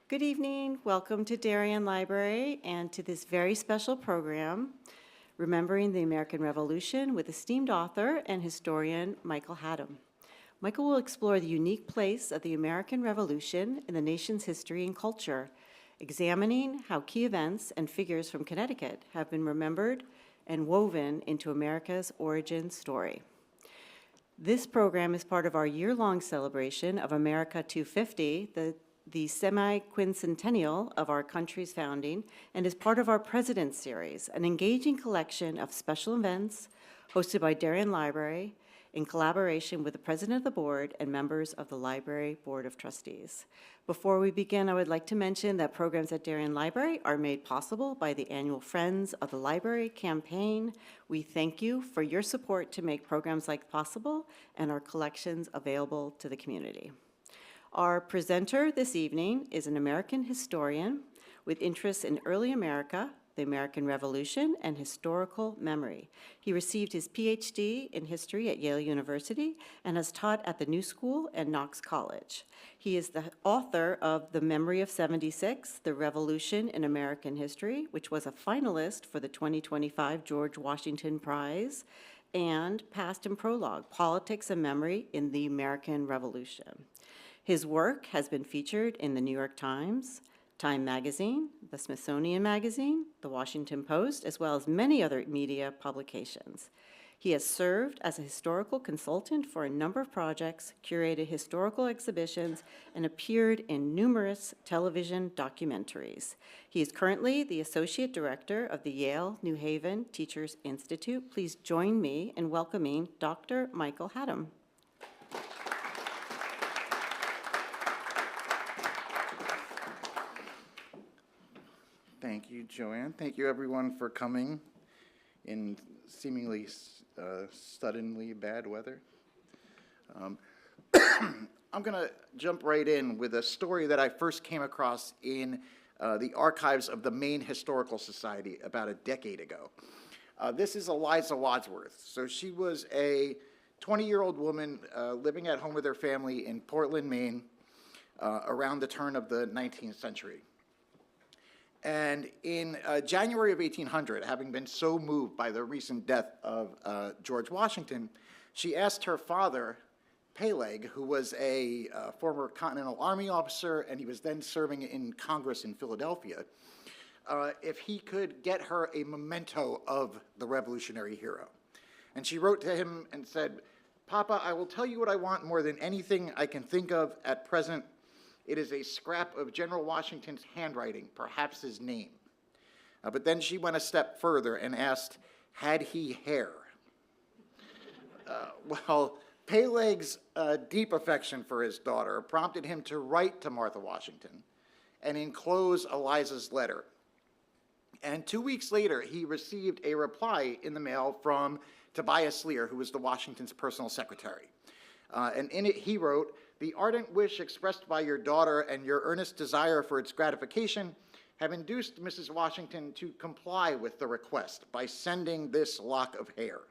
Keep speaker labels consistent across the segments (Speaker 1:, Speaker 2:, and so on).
Speaker 1: Good evening. Welcome to Darien Library and to this very special program, Remembering the American Revolution with esteemed author and historian Michael Hattem. Michael will explore the unique place of the American Revolution in the nation's history and culture, examining how key events and figures from Connecticut have been remembered and woven into America's origin story. This program is part of our year-long celebration of America 250, the Semiquincentennial of our country's founding, and is part of our President's Series, an engaging collection of special events hosted by Darien Library in collaboration with the President of the Board and members of the Library Board of Trustees. Before we begin, I would like to mention that programs at Darien Library are made possible by the annual Friends of the Library campaign. We thank you for your support to make programs like possible and our collections available to the community. Our presenter this evening is an American historian with interests in early America, the American Revolution, and historical memory. He received his PhD in history at Yale University and has taught at the New School and Knox College. He is the author of The Memory of 76, The Revolution in American History, which was a finalist for the 2025 George Washington Prize, and Past and Prologue, Politics and Memory in the American Revolution. His work has been featured in the New York Times, Time Magazine, the Smithsonian Magazine, the Washington Post, as well as many other media publications. He has served as a historical consultant for a number of projects, curated historical exhibitions, and appeared in numerous television documentaries. He is currently the Associate Director of the Yale New Haven Teachers Institute. Please join me in welcoming Dr. Michael Hattem.
Speaker 2: Thank you, Joanne. Thank you, everyone, for coming in seemingly suddenly bad weather. I'm going to jump right in with a story that I first came across in the archives of the Maine Historical Society about a decade ago. This is Eliza Wadsworth. So she was a 20-year-old woman living at home with her family in Portland, Maine, around the turn of the 19th century. And in January of 1800, having been so moved by the recent death of George Washington, she asked her father, Peleg, who was a former Continental Army officer, and he was then serving in Congress in Philadelphia, if he could get her a memento of the Revolutionary hero. And she wrote to him and said, "Papa, I will tell you what I want more than anything I can think of at present. It is a scrap of General Washington's handwriting, perhaps his name." But then she went a step further and asked, had he hair? Well, Peleg's deep affection for his daughter prompted him to write to Martha Washington and enclose Eliza's letter. And 2 weeks later, he received a reply in the mail from Tobias Lear, who was the Washington's personal secretary. And in it, he wrote, "The ardent wish expressed by your daughter and your earnest desire for its gratification have induced Mrs. Washington to comply with the request by sending this lock of hair."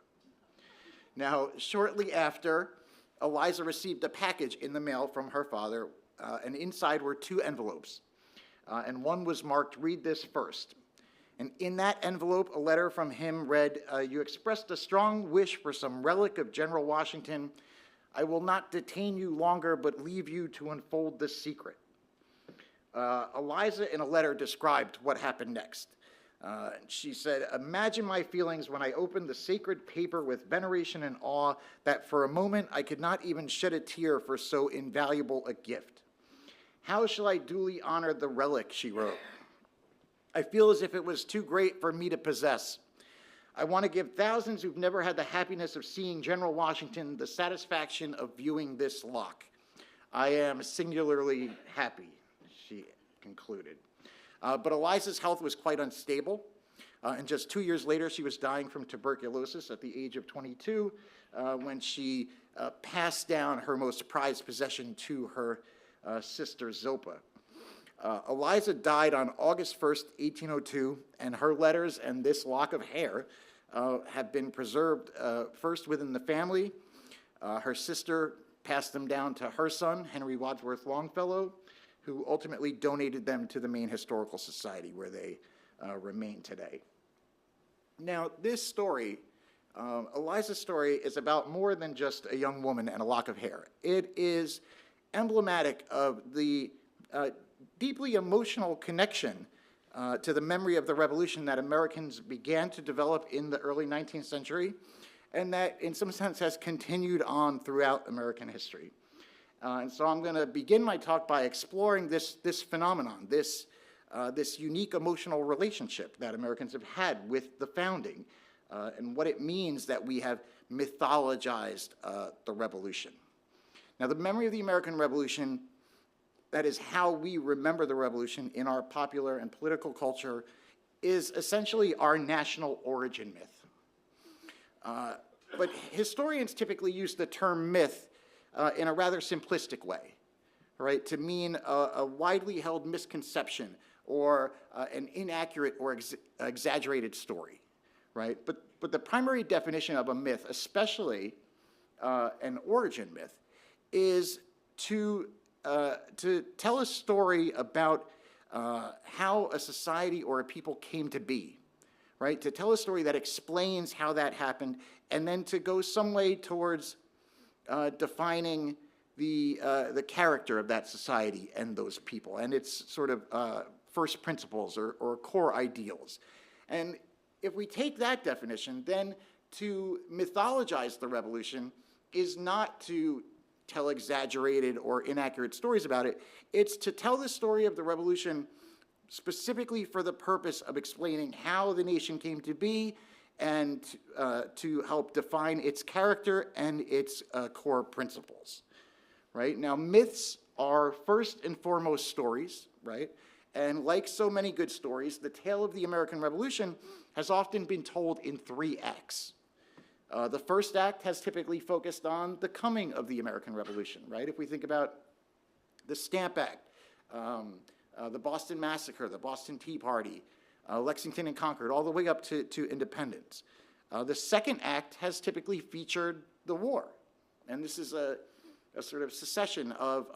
Speaker 2: Now, shortly after, Eliza received a package in the mail from her father, and inside were 2 envelopes. And one was marked, "Read this first." And in that envelope, a letter from him read, "You expressed a strong wish for some relic of General Washington. I will not detain you longer, but leave you to unfold the secret." Eliza, in a letter, described what happened next. She said, "Imagine my feelings when I opened the sacred paper with veneration and awe that for a moment I could not even shed a tear for so invaluable a gift. How shall I duly honor the relic," she wrote. "I feel as if it was too great for me to possess. I want to give thousands who've never had the happiness of seeing General Washington the satisfaction of viewing this lock. I am singularly happy," she concluded. But Eliza's health was quite unstable, and just 2 years later, she was dying from tuberculosis at the age of 22 when she passed down her most prized possession to her sister Zopa. Eliza died on August 1st, 1802, and her letters and this lock of hair have been preserved first within the family. Her sister passed them down to her son, Henry Wadsworth Longfellow, who ultimately donated them to the Maine Historical Society, where they remain today. Now, this story, Eliza's story, is about more than just a young woman and a lock of hair. It is emblematic of the deeply emotional connection to the memory of the revolution that Americans began to develop in the early 19th century, and that in some sense has continued on throughout American history. And so I'm going to begin my talk by exploring this phenomenon, this unique emotional relationship that Americans have had with the founding, and what it means that we have mythologized the revolution. Now, the memory of the American Revolution, that is how we remember the revolution in our popular and political culture, is essentially our national origin myth. But historians typically use the term myth in a rather simplistic way, right, to mean a widely held misconception or an inaccurate or exaggerated story, right? But the primary definition of a myth, especially an origin myth, is to tell a story about how a society or a people came to be, right? To tell a story that explains how that happened, and then to go some way towards defining the character of that society and those people, and its sort of first principles or core ideals. And if we take that definition, then to mythologize the revolution is not to tell exaggerated or inaccurate stories about it. It's to tell the story of the revolution specifically for the purpose of explaining how the nation came to be and to help define its character and its core principles, right? Now, myths are first and foremost stories, right? And like so many good stories, the tale of the American Revolution has often been told in 3 acts. The first act has typically focused on the coming of the American Revolution, right? If we think about the Stamp Act, the Boston Massacre, the Boston Tea Party, Lexington and Concord, all the way up to independence. The second act has typically featured the war, and this is a sort of succession of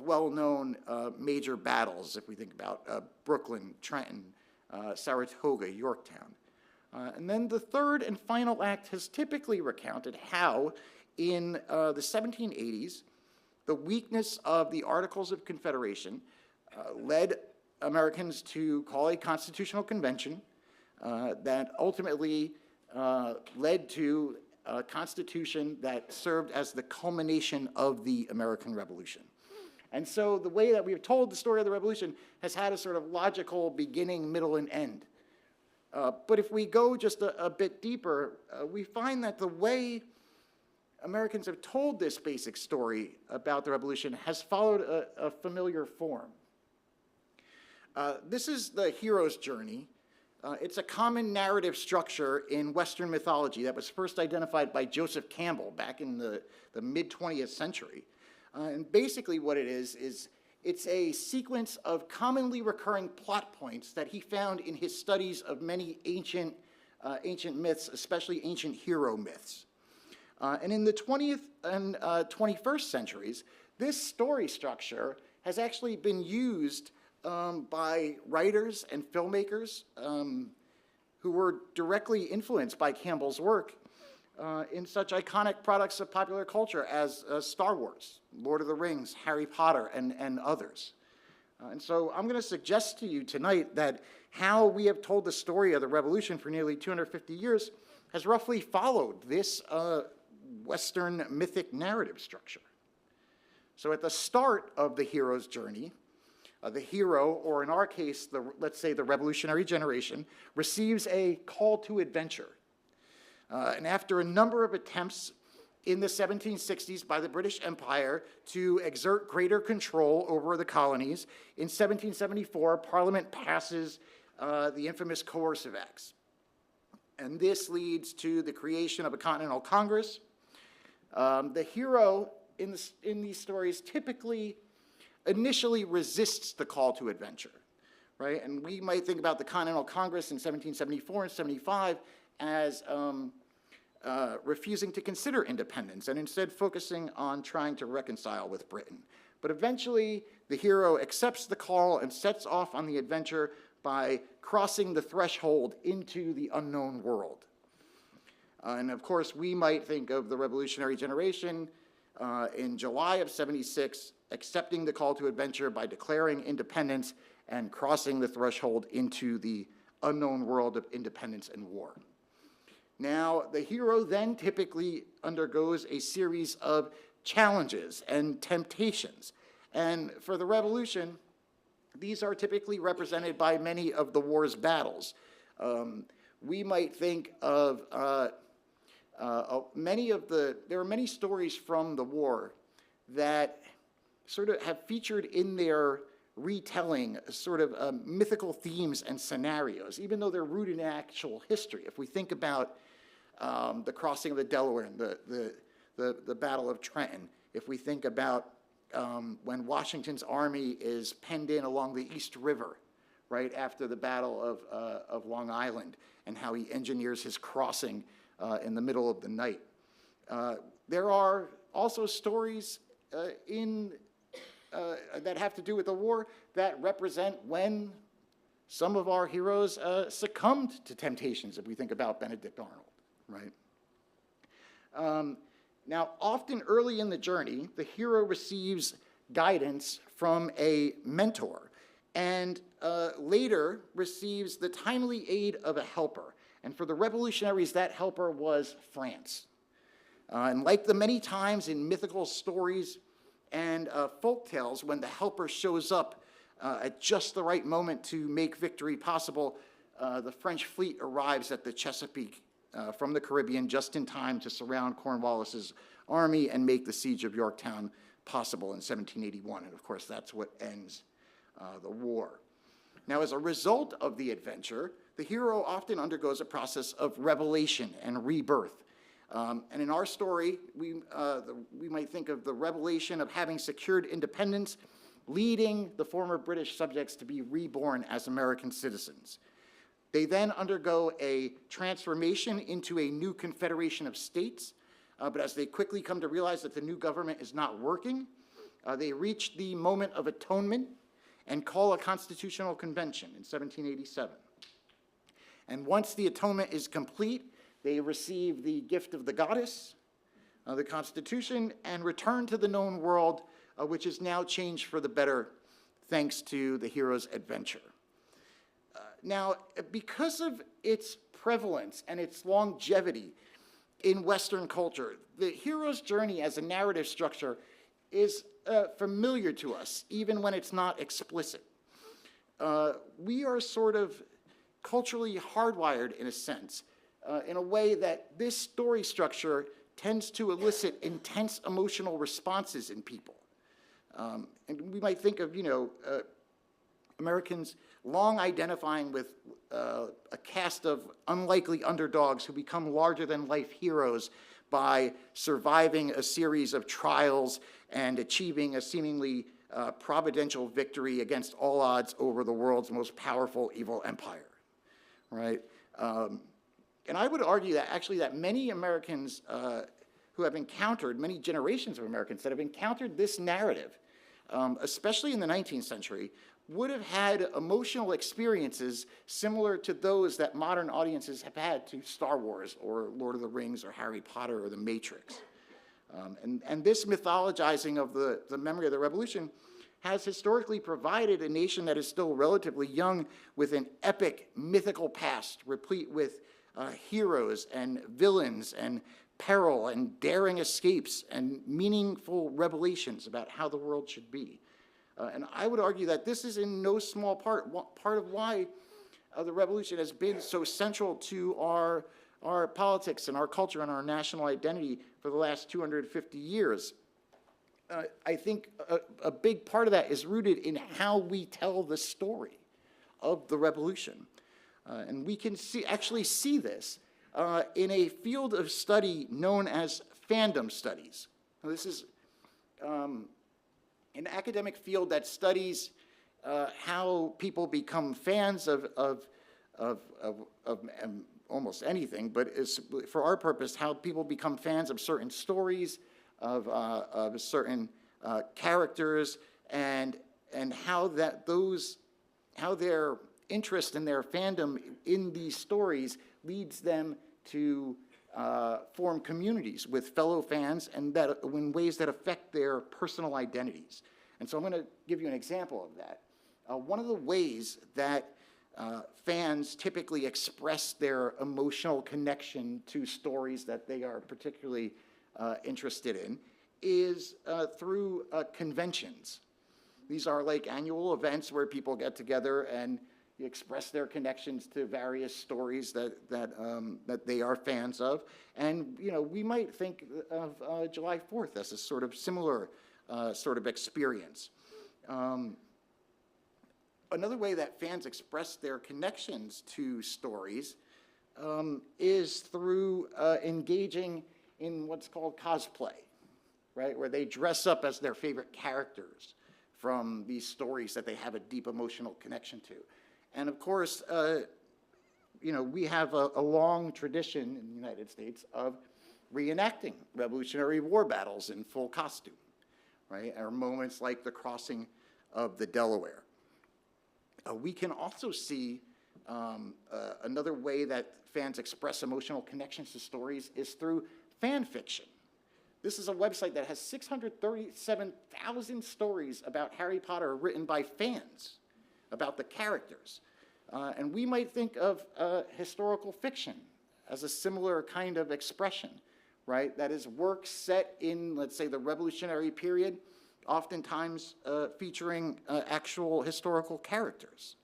Speaker 2: well-known major battles, if we think about Brooklyn, Trenton, Saratoga, Yorktown. And then the third and final act has typically recounted how, in the 1780s, the weakness of the Articles of Confederation led Americans to call a constitutional convention that ultimately led to a constitution that served as the culmination of the American Revolution. And so the way that we've told the story of the revolution has had a sort of logical beginning, middle, and end. But if we go just a bit deeper, we find that the way Americans have told this basic story about the revolution has followed a familiar form. This is the hero's journey. It's a common narrative structure in Western mythology that was first identified by Joseph Campbell back in the mid-20th century. And basically what it is it's a sequence of commonly recurring plot points that he found in his studies of many ancient myths, especially ancient hero myths. And in the 20th and 21st centuries, this story structure has actually been used by writers and filmmakers who were directly influenced by Campbell's work in such iconic products of popular culture as Star Wars, Lord of the Rings, Harry Potter, and others. And so I'm going to suggest to you tonight that how we have told the story of the revolution for nearly 250 years has roughly followed this Western mythic narrative structure. So at the start of the hero's journey, the hero, or in our case, let's say the revolutionary generation, receives a call to adventure. And after a number of attempts in the 1760s by the British Empire to exert greater control over the colonies, in 1774, Parliament passes the infamous Coercive Acts. And this leads to the creation of a Continental Congress. The hero in these stories typically initially resists the call to adventure, right? And we might think about the Continental Congress in 1774 and 75 as refusing to consider independence and instead focusing on trying to reconcile with Britain. But eventually, the hero accepts the call and sets off on the adventure by crossing the threshold into the unknown world. And of course, we might think of the revolutionary generation in July of '76, accepting the call to adventure by declaring independence and crossing the threshold into the unknown world of independence and war. Now, the hero then typically undergoes a series of challenges and temptations. And for the revolution, these are typically represented by many of the war's battles. We might think of there are many stories from the war that sort of have featured in their retelling sort of mythical themes and scenarios, even though they're rooted in actual history. If we think about the crossing of the Delaware and the Battle of Trenton, if we think about when Washington's army is penned in along the East River, right after the Battle of Long Island, and how he engineers his crossing in the middle of the night. There are also stories that have to do with the war that represent when some of our heroes succumbed to temptations, if we think about Benedict Arnold, right? Now, often early in the journey, the hero receives guidance from a mentor and later receives the timely aid of a helper. And for the revolutionaries, that helper was France. And like the many times in mythical stories and folk tales, when the helper shows up at just the right moment to make victory possible, the French fleet arrives at the Chesapeake from the Caribbean just in time to surround Cornwallis's army and make the siege of Yorktown possible in 1781. And of course, that's what ends the war. Now, as a result of the adventure, the hero often undergoes a process of revelation and rebirth. And in our story, we might think of the revelation of having secured independence, leading the former British subjects to be reborn as American citizens. They then undergo a transformation into a new confederation of states, but as they quickly come to realize that the new government is not working, they reach the moment of atonement and call a constitutional convention in 1787. And once the atonement is complete, they receive the gift of the goddess, the Constitution, and return to the known world, which is now changed for the better thanks to the hero's adventure. Now, because of its prevalence and its longevity in Western culture, the hero's journey as a narrative structure is familiar to us, even when it's not explicit. We are sort of culturally hardwired, in a sense, in a way that this story structure tends to elicit intense emotional responses in people. And we might think of, Americans long identifying with a cast of unlikely underdogs who become larger-than-life heroes by surviving a series of trials and achieving a seemingly providential victory against all odds over the world's most powerful evil empire, right? And I would argue that actually that many Americans who have encountered, many generations of Americans that have encountered this narrative, especially in the 19th century, would have had emotional experiences similar to those that modern audiences have had to Star Wars or Lord of the Rings or Harry Potter or The Matrix. And this mythologizing of the memory of the revolution has historically provided a nation that is still relatively young with an epic mythical past replete with heroes and villains and peril and daring escapes and meaningful revelations about how the world should be. And I would argue that this is in no small part of why the revolution has been so central to our politics and our culture and our national identity for the last 250 years. I think a big part of that is rooted in how we tell the story of the revolution. And we can actually see this in a field of study known as fandom studies. Now, this is an academic field that studies how people become fans of almost anything, but is, for our purpose, how people become fans of certain stories, of certain characters and how how their interest and their fandom in these stories leads them to form communities with fellow fans and that in ways that affect their personal identities. And so I'm going to give you an example of that. One of the ways that fans typically express their emotional connection to stories that they are particularly interested in is through conventions. These are like annual events where people get together and express their connections to various stories that they are fans of. And we might think of July 4th as a sort of similar sort of experience. Another way that fans express their connections to stories is through engaging in what's called cosplay, right? Where they dress up as their favorite characters from these stories that they have a deep emotional connection to. And of course, we have a long tradition in the United States of reenacting Revolutionary War battles in full costume, right? Or moments like the crossing of the Delaware. We can also see another way that fans express emotional connections to stories is through fan fiction. This is a website that has 637,000 stories about Harry Potter written by fans about the characters. And we might think of historical fiction as a similar kind of expression, right? That is work set in, let's say, the Revolutionary period, oftentimes featuring actual historical characters.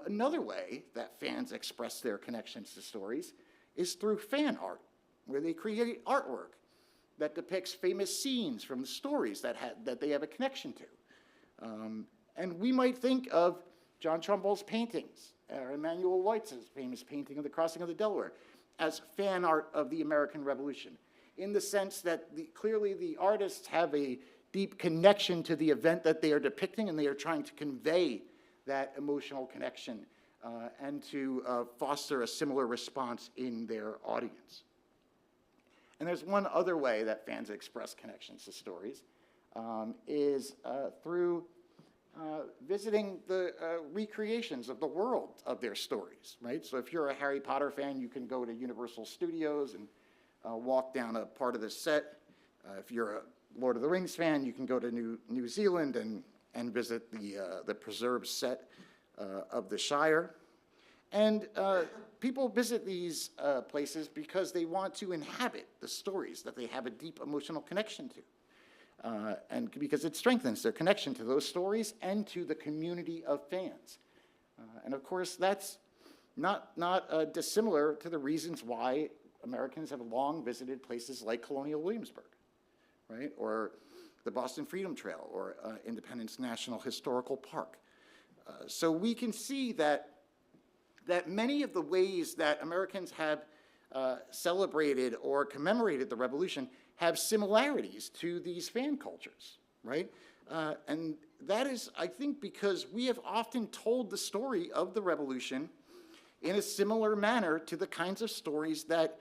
Speaker 2: Another way that fans express their connections to stories is through fan art, where they create artwork that depicts famous scenes from the stories that they have a connection to. And we might think of John Trumbull's paintings, or Emanuel Lewitz's famous painting of the crossing of the Delaware, as fan art of the American Revolution, in the sense that clearly the artists have a deep connection to the event that they are depicting, and they are trying to convey that emotional connection and to foster a similar response in their audience. And there's one other way that fans express connections to stories, is through visiting the recreations of the world of their stories, right? So if you're a Harry Potter fan, you can go to Universal Studios and walk down a part of the set. If you're a Lord of the Rings fan, you can go to New Zealand and visit the preserved set of the Shire. And people visit these places because they want to inhabit the stories that they have a deep emotional connection to. And because it strengthens their connection to those stories and to the community of fans. And of course, that's not dissimilar to the reasons why Americans have long visited places like Colonial Williamsburg, right? Or the Boston Freedom Trail, or Independence National Historical Park. So we can see that many of the ways that Americans have celebrated or commemorated the Revolution have similarities to these fan cultures, right? And that is, I think, because we have often told the story of the Revolution in a similar manner to the kinds of stories that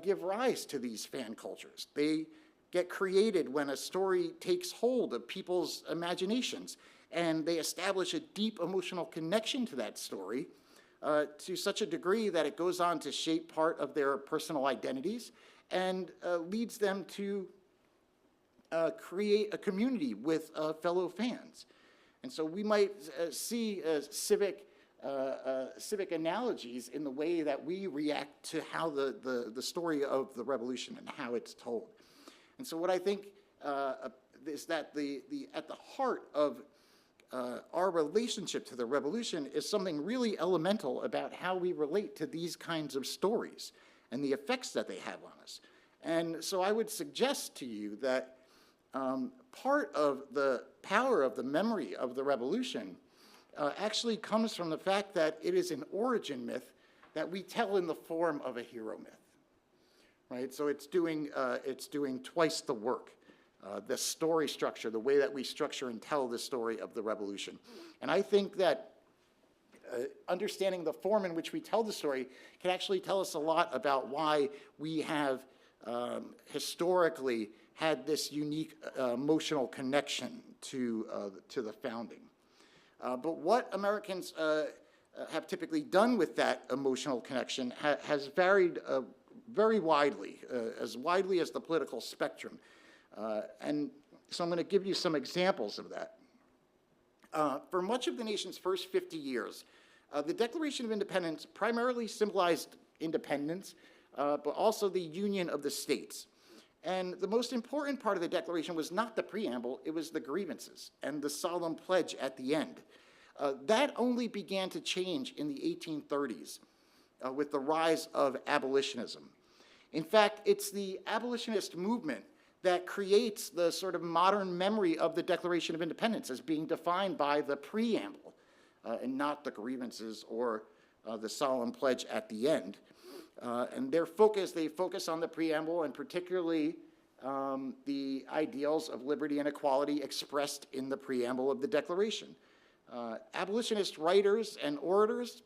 Speaker 2: give rise to these fan cultures. They get created when a story takes hold of people's imaginations, and they establish a deep emotional connection to that story to such a degree that it goes on to shape part of their personal identities and leads them to create a community with fellow fans. And so we might see civic analogies in the way that we react to how the story of the Revolution and how it's told. And so what I think is that at the heart of our relationship to the Revolution is something really elemental about how we relate to these kinds of stories and the effects that they have on us. And so I would suggest to you that part of the power of the memory of the Revolution actually comes from the fact that it is an origin myth that we tell in the form of a hero myth, right? So it's doing twice the work. The story structure, the way that we structure and tell the story of the Revolution. And I think that understanding the form in which we tell the story can actually tell us a lot about why we have historically had this unique emotional connection to the founding. But what Americans have typically done with that emotional connection has varied very widely, as widely as the political spectrum. And so I'm going to give you some examples of that. For much of the nation's first 50 years, the Declaration of Independence primarily symbolized independence, but also the union of the states. And the most important part of the Declaration was not the preamble, it was the grievances and the solemn pledge at the end. That only began to change in the 1830s with the rise of abolitionism. In fact, it's the abolitionist movement that creates the sort of modern memory of the Declaration of Independence as being defined by the preamble and not the grievances or the solemn pledge at the end. And they focus on the preamble and particularly the ideals of liberty and equality expressed in the preamble of the Declaration. Abolitionist writers and orators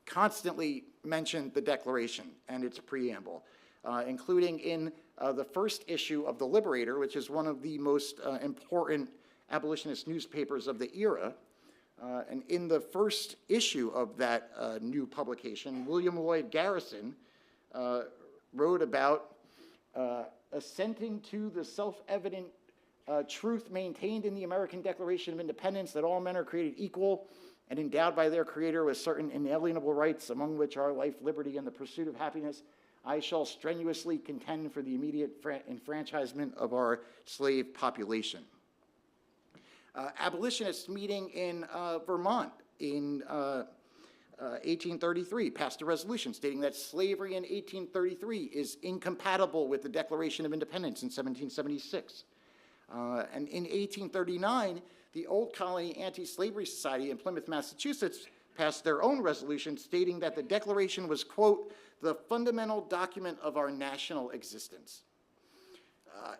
Speaker 2: constantly mention the Declaration and its preamble, including in the first issue of The Liberator, which is one of the most important abolitionist newspapers of the era. And in the first issue of that new publication, William Lloyd Garrison wrote about assenting to the self-evident truth maintained in the American Declaration of Independence that all men are created equal and endowed by their Creator with certain inalienable rights, among which are life, liberty, and the pursuit of happiness. I shall strenuously contend for the immediate enfranchisement of our slave population. Abolitionists meeting in Vermont in 1833 passed a resolution stating that slavery in 1833 is incompatible with the Declaration of Independence in 1776. And in 1839, the Old Colony Anti-Slavery Society in Plymouth, Massachusetts, passed their own resolution stating that the Declaration was, quote, the fundamental document of our national existence.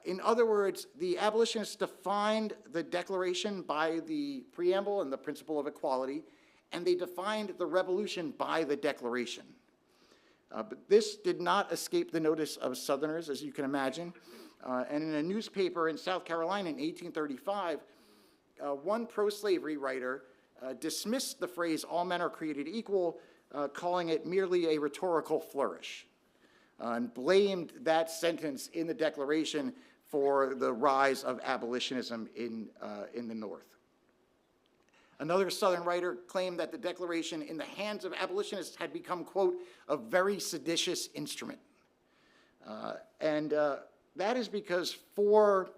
Speaker 2: In other words, the abolitionists defined the Declaration by the preamble and the principle of equality, and they defined the revolution by the Declaration. But this did not escape the notice of Southerners, as you can imagine. And in a newspaper in South Carolina in 1835, one pro-slavery writer dismissed the phrase, all men are created equal, calling it merely a rhetorical flourish, and blamed that sentence in the Declaration for the rise of abolitionism in the North. Another Southern writer claimed that the Declaration in the hands of abolitionists had become, quote, a very seditious instrument. That is because for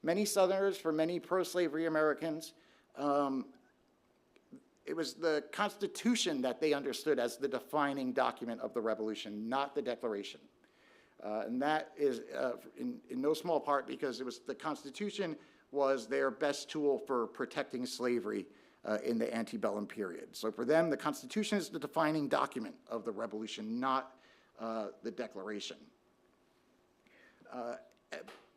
Speaker 2: many Southerners, for many pro-slavery Americans, it was the Constitution that they understood as the defining document of the Revolution, not the Declaration. And that is in no small part because it was the Constitution was their best tool for protecting slavery in the antebellum period. So for them, the Constitution is the defining document of the Revolution, not the Declaration.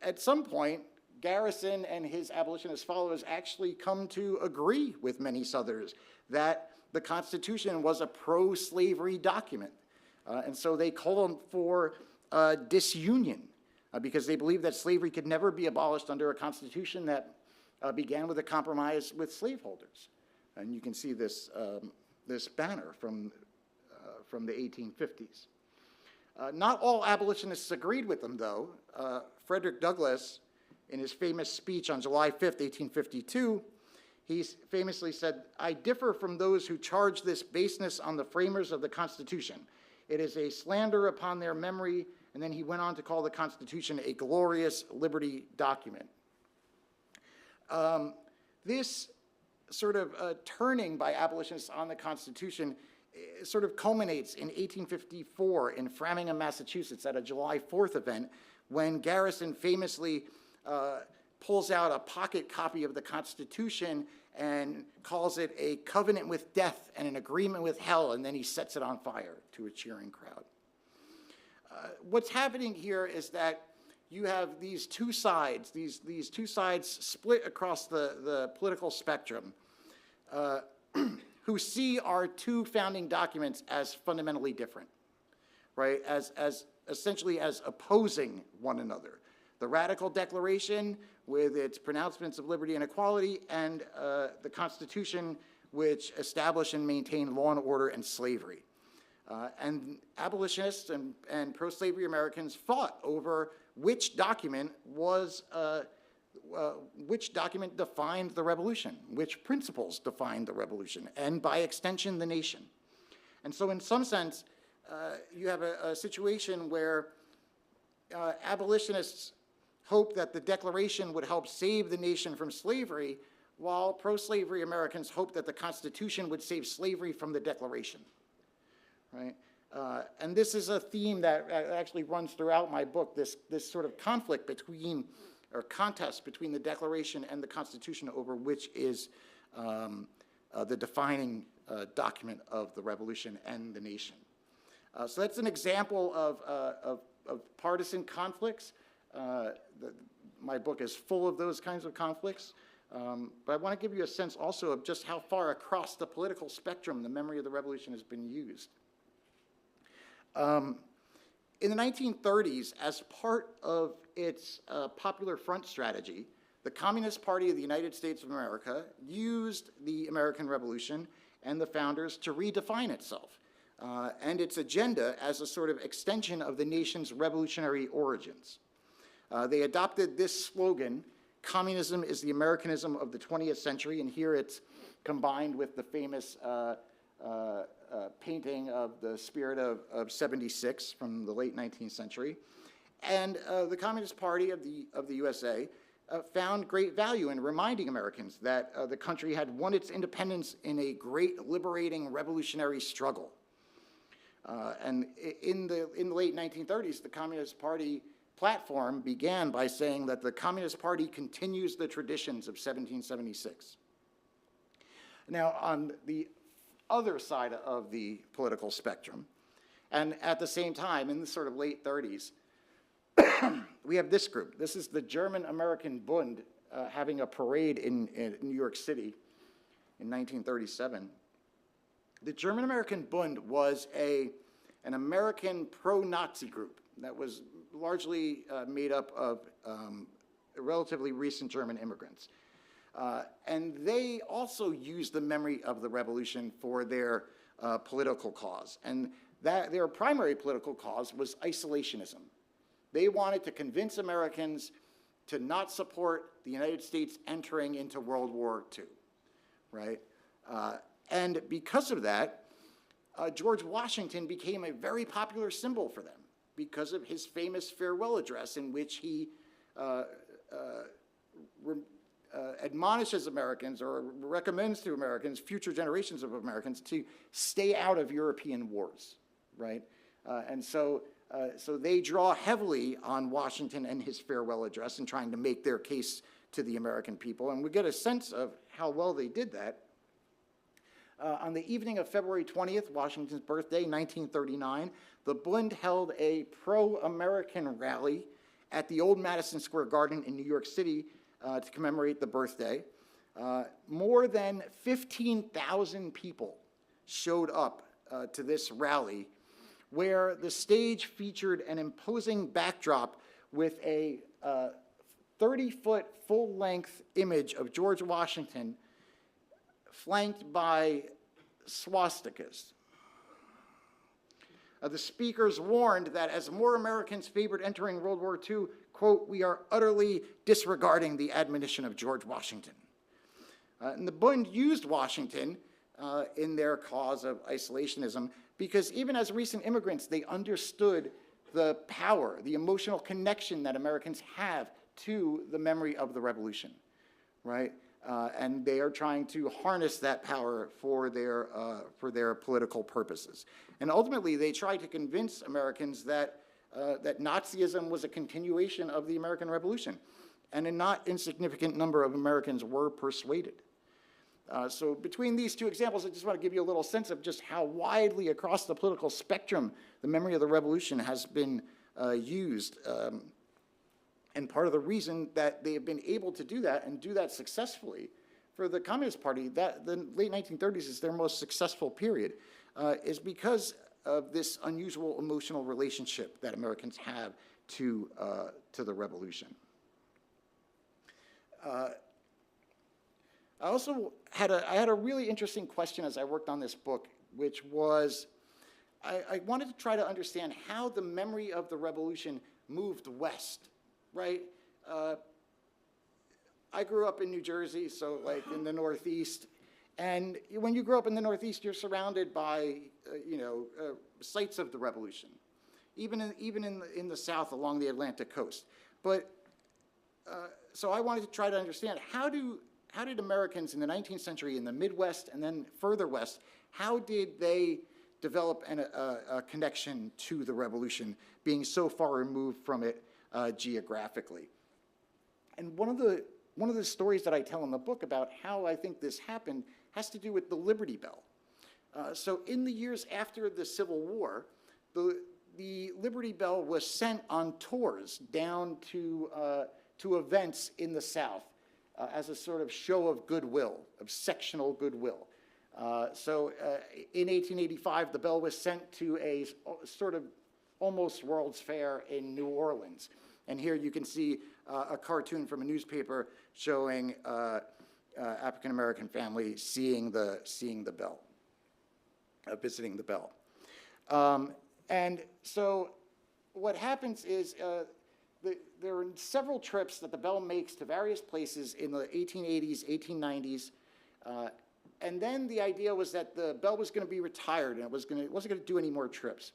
Speaker 2: At some point, Garrison and his abolitionist followers actually come to agree with many Southerners that the Constitution was a pro-slavery document. And so they called for disunion because they believed that slavery could never be abolished under a Constitution that began with a compromise with slaveholders. And you can see this, this banner from the 1850s. Not all abolitionists agreed with them, though. Frederick Douglass, in his famous speech on July 5th, 1852, he famously said, I differ from those who charge this baseness on the framers of the Constitution. It is a slander upon their memory, and then he went on to call the Constitution a glorious liberty document. This sort of turning by abolitionists on the Constitution sort of culminates in 1854 in Framingham, Massachusetts, at a July 4th event, when Garrison famously pulls out a pocket copy of the Constitution and calls it a covenant with death and an agreement with hell, and then he sets it on fire to a cheering crowd. What's happening here is that you have these two sides, these two sides split across the political spectrum, who see our two founding documents as fundamentally different, right? As essentially as opposing one another. the Radical Declaration with its pronouncements of liberty and equality, and the Constitution, which established and maintained law and order and slavery. And abolitionists and pro-slavery Americans fought over which document defined the revolution, which principles defined the revolution, and by extension, the nation. And so in some sense, you have a situation where abolitionists hope that the Declaration would help save the nation from slavery, while pro-slavery Americans hope that the Constitution would save slavery from the Declaration, right? And this is a theme that actually runs throughout my book, this sort of conflict between, or contest between the Declaration and the Constitution over which is the defining document of the revolution and the nation. So that's an example of partisan conflicts. My book is full of those kinds of conflicts. But I want to give you a sense also of just how far across the political spectrum the memory of the revolution has been used. In the 1930s, as part of its Popular Front strategy, the Communist Party of the United States of America used the American Revolution and the founders to redefine itself and its agenda as a sort of extension of the nation's revolutionary origins. They adopted this slogan, "Communism is the Americanism of the 20th century," and here it's combined with the famous painting of the spirit of 76 from the late 19th century. And the Communist Party of the USA found great value in reminding Americans that the country had won its independence in a great liberating revolutionary struggle. And in the late 1930s, the Communist Party platform began by saying that the Communist Party continues the traditions of 1776. Now, on the other side of the political spectrum, and at the same time, in the sort of late 30s, we have this group. This is the German-American Bund having a parade in New York City in 1937. The German-American Bund was an American pro-Nazi group that was largely made up of relatively recent German immigrants. And they also used the memory of the revolution for their political cause. And their primary political cause was isolationism. They wanted to convince Americans to not support the United States entering into World War II, right? And because of that, George Washington became a very popular symbol for them because of his famous farewell address in which he admonishes Americans or recommends to Americans, future generations of Americans, to stay out of European wars, right? And so they draw heavily on Washington and his farewell address in trying to make their case to the American people. And we get a sense of how well they did that. On the evening of February 20th, Washington's birthday, 1939, the Bund held a pro-American rally at the old Madison Square Garden in New York City to commemorate the birthday. More than 15,000 people showed up to this rally, where the stage featured an imposing backdrop with a 30-foot full-length image of George Washington flanked by swastikas. The speakers warned that as more Americans favored entering World War II, quote, "we are utterly disregarding the admonition of George Washington." And the Bund used Washington in their cause of isolationism because even as recent immigrants, they understood the power, the emotional connection that Americans have to the memory of the revolution, right? And they are trying to harness that power for their political purposes. And ultimately, they tried to convince Americans that Nazism was a continuation of the American Revolution. And a not insignificant number of Americans were persuaded. So between these two examples, I just want to give you a little sense of just how widely across the political spectrum the memory of the revolution has been used. And part of the reason that they have been able to do that and do that successfully for the Communist Party, that the late 1930s is their most successful period, is because of this unusual emotional relationship that Americans have to the revolution. I also had a really interesting question as I worked on this book, which was I wanted to try to understand how the memory of the revolution moved west, right? I grew up in New Jersey, so like in the Northeast, and when you grow up in the Northeast, you're surrounded by, sites of the revolution, even in the South along the Atlantic coast. But so I wanted to try to understand how did Americans in the 19th century in the Midwest and then further west, how did they develop a connection to the revolution, being so far removed from it geographically? And one of the stories that I tell in the book about how I think this happened has to do with the Liberty Bell. So in the years after the Civil War, the Liberty Bell was sent on tours down to events in the South as a sort of show of goodwill, of sectional goodwill. So in 1885, the bell was sent to a sort of almost World's Fair in New Orleans. And here you can see a cartoon from a newspaper showing African-American family seeing the bell, visiting the bell. And so what happens is there are several trips that the bell makes to various places in the 1880s, 1890s. And then the idea was that the bell was going to be retired and it wasn't going to do any more trips.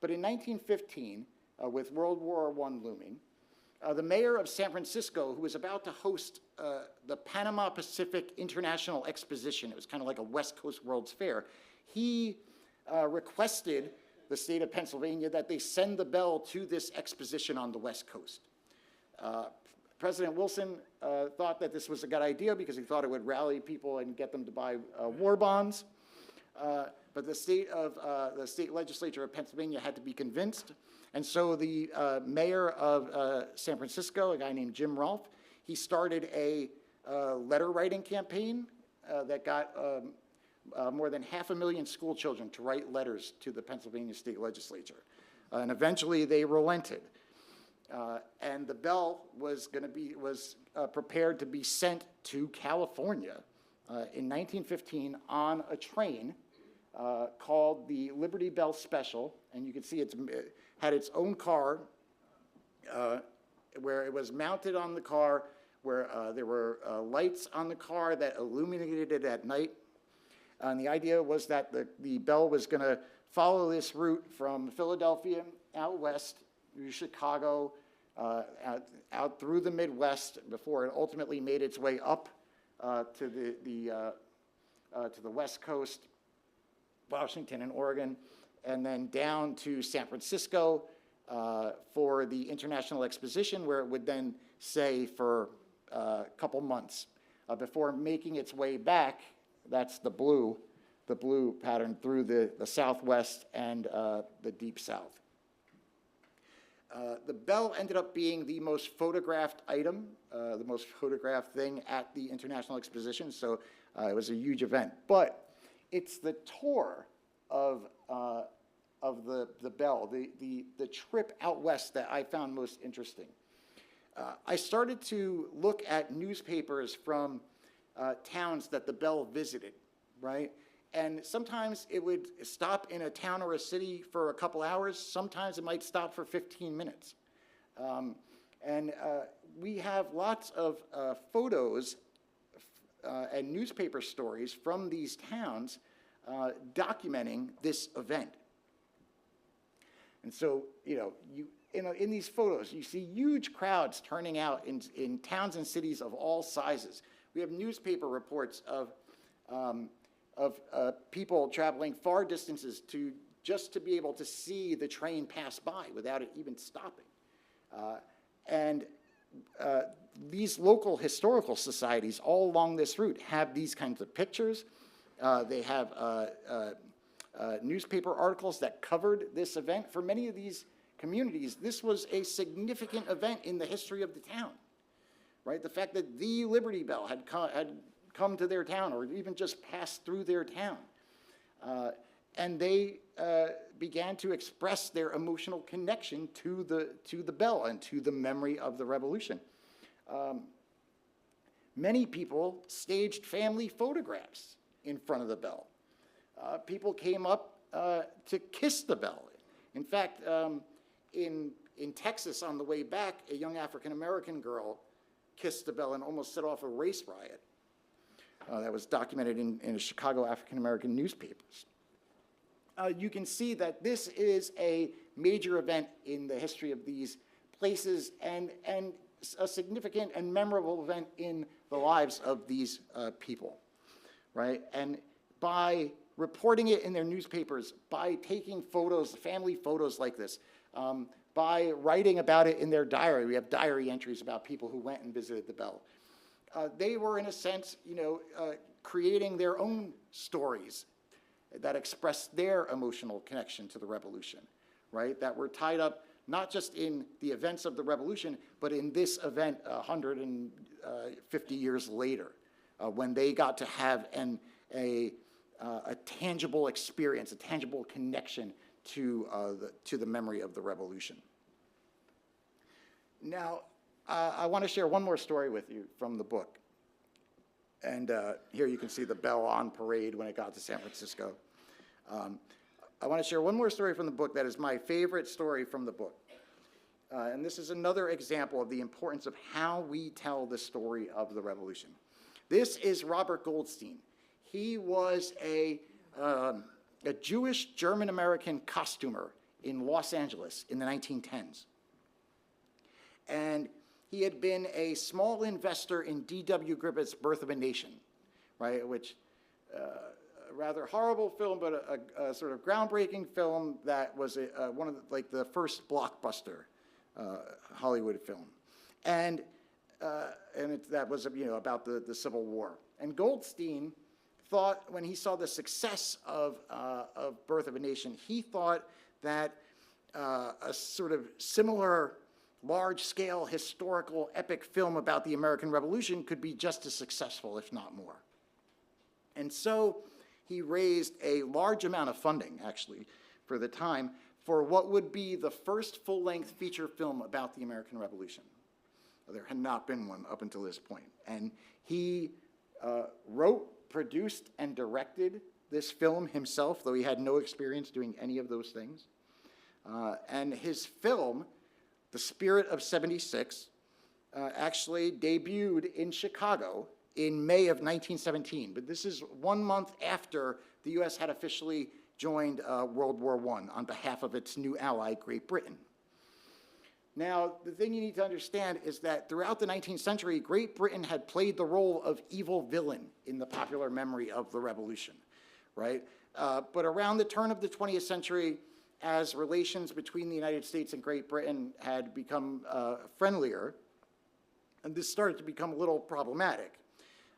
Speaker 2: But in 1915, with World War I looming, the mayor of San Francisco, who was about to host the Panama Pacific International Exposition, it was kind of like a West Coast World's Fair, he requested the state of Pennsylvania that they send the bell to this exposition on the West Coast. President Wilson thought that this was a good idea because he thought it would rally people and get them to buy war bonds. But the state legislature of Pennsylvania had to be convinced. And so the mayor of San Francisco, a guy named Jim Rolfe, he started a letter writing campaign that got more than 500,000 school children to write letters to the Pennsylvania state legislature. And eventually they relented. And the bell was prepared to be sent to California in 1915 on a train called the Liberty Bell Special. And you can see it had its own car where it was mounted on the car, where there were lights on the car that illuminated it at night. And the idea was that the bell was going to follow this route from Philadelphia out west through Chicago, out through the Midwest before it ultimately made its way up to the West Coast, Washington and Oregon, and then down to San Francisco for the International Exposition, where it would then stay for a couple months before making its way back. That's the blue pattern through the Southwest and the Deep South. The bell ended up being the most photographed item, the most photographed thing at the International Exposition, so it was a huge event. But it's the tour of the bell, the trip out west that I found most interesting. I started to look at newspapers from towns that the bell visited, right? And sometimes it would stop in a town or a city for a couple hours. Sometimes it might stop for 15 minutes. And we have lots of photos and newspaper stories from these towns documenting this event. And so, in these photos, you see huge crowds turning out in towns and cities of all sizes. We have newspaper reports of people traveling far distances just to be able to see the train pass by without it even stopping. And these local historical societies all along this route have these kinds of pictures. They have newspaper articles that covered this event. For many of these communities, this was a significant event in the history of the town, right? The fact that the Liberty Bell had come to their town or even just passed through their town. and they began to express their emotional connection to the bell and to the memory of the revolution. Many people staged family photographs in front of the bell. People came up to kiss the bell. In fact, in Texas on the way back, a young African-American girl kissed the bell and almost set off a race riot. That was documented in Chicago African-American newspapers. You can see that this is a major event in the history of these places and a significant and memorable event in the lives of these people, right? And by reporting it in their newspapers, by taking photos, family photos like this, by writing about it in their diary. We have diary entries about people who went and visited the bell. They were, in a sense, creating their own stories that expressed their emotional connection to the revolution, right? That were tied up not just in the events of the revolution, but in this event 150 years later, when they got to have a tangible experience, a tangible connection to the memory of the revolution. Now, I want to share one more story with you from the book. And here you can see the bell on parade when it got to San Francisco. I want to share one more story from the book that is my favorite story from the book. And this is another example of the importance of how we tell the story of the revolution. This is Robert Goldstein. He was a Jewish German-American costumer in Los Angeles in the 1910s. And he had been a small investor in D.W. Griffith's Birth of a Nation, right, which a rather horrible film, but a sort of groundbreaking film that was one of the first blockbuster Hollywood film. And that was about the Civil War. And Goldstein thought, when he saw the success of Birth of a Nation, he thought that a sort of similar large-scale historical epic film about the American Revolution could be just as successful, if not more. And so he raised a large amount of funding, actually, for the time, for what would be the first full-length feature film about the American Revolution. There had not been one up until this point. And he wrote, produced, and directed this film himself, though he had no experience doing any of those things. And his film, The Spirit of 76, actually debuted in Chicago in May of 1917. But this is 1 month after the U.S. had officially joined World War I on behalf of its new ally, Great Britain. Now, the thing you need to understand is that throughout the 19th century, Great Britain had played the role of evil villain in the popular memory of the revolution, right? But around the turn of the 20th century, as relations between the United States and Great Britain had become friendlier, and this started to become a little problematic.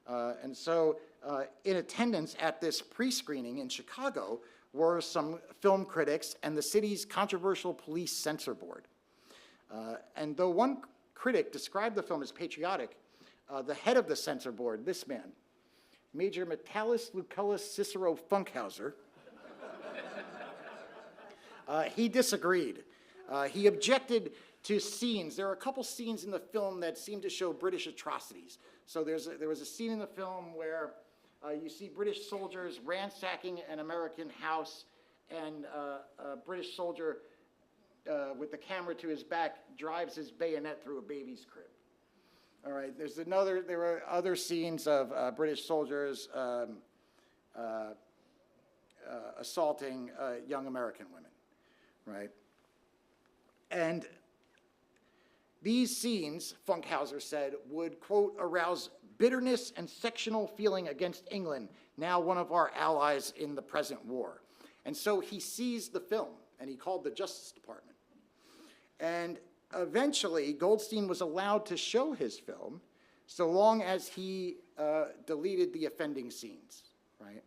Speaker 2: And so in attendance at this pre-screening in Chicago were some film critics and the city's controversial police censor board. And though one critic described the film as patriotic, the head of the censor board, this man, Major Metellus Lucullus Cicero Funkhauser, he disagreed. He objected to scenes. There are a couple scenes in the film that seem to show British atrocities. So there was a scene in the film where you see British soldiers ransacking an American house, and a British soldier with the camera to his back drives his bayonet through a baby's crib. All right, there were other scenes of British soldiers assaulting young American women, right? And these scenes, Funkhauser said, would, quote, arouse bitterness and sectional feeling against England, now one of our allies in the present war. And so he seized the film, and he called the Justice Department. And eventually, Goldstein was allowed to show his film, so long as he deleted the offending scenes, right?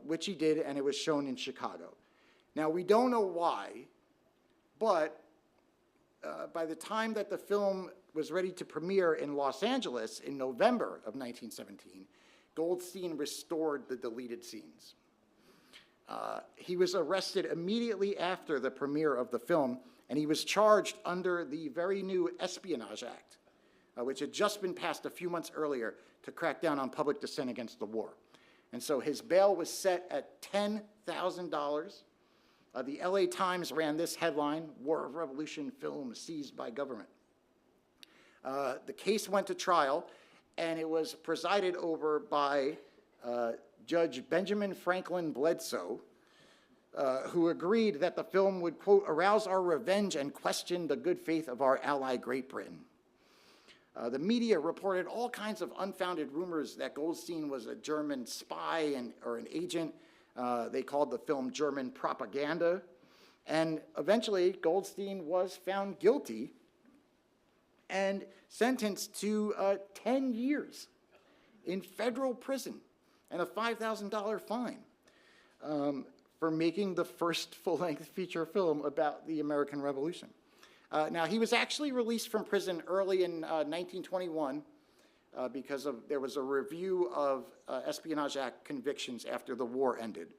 Speaker 2: Which he did, and it was shown in Chicago. Now, we don't know why, but by the time that the film was ready to premiere in Los Angeles in November of 1917, Goldstein restored the deleted scenes. He was arrested immediately after the premiere of the film, and he was charged under the very new Espionage Act, which had just been passed a few months earlier to crack down on public dissent against the war. And so his bail was set at $10,000. The LA Times ran this headline: "War of Revolution film seized by government." The case went to trial, and it was presided over by Judge Benjamin Franklin Bledsoe, who agreed that the film would, quote, "arouse our revenge and question the good faith of our ally Great Britain." The media reported all kinds of unfounded rumors that Goldstein was a German spy or an agent. They called the film German propaganda. And eventually, Goldstein was found guilty and sentenced to 10 years in federal prison and a $5,000 fine for making the first full-length feature film about the American Revolution. Now, he was actually released from prison early in 1921 because there was a review of Espionage Act convictions after the war ended.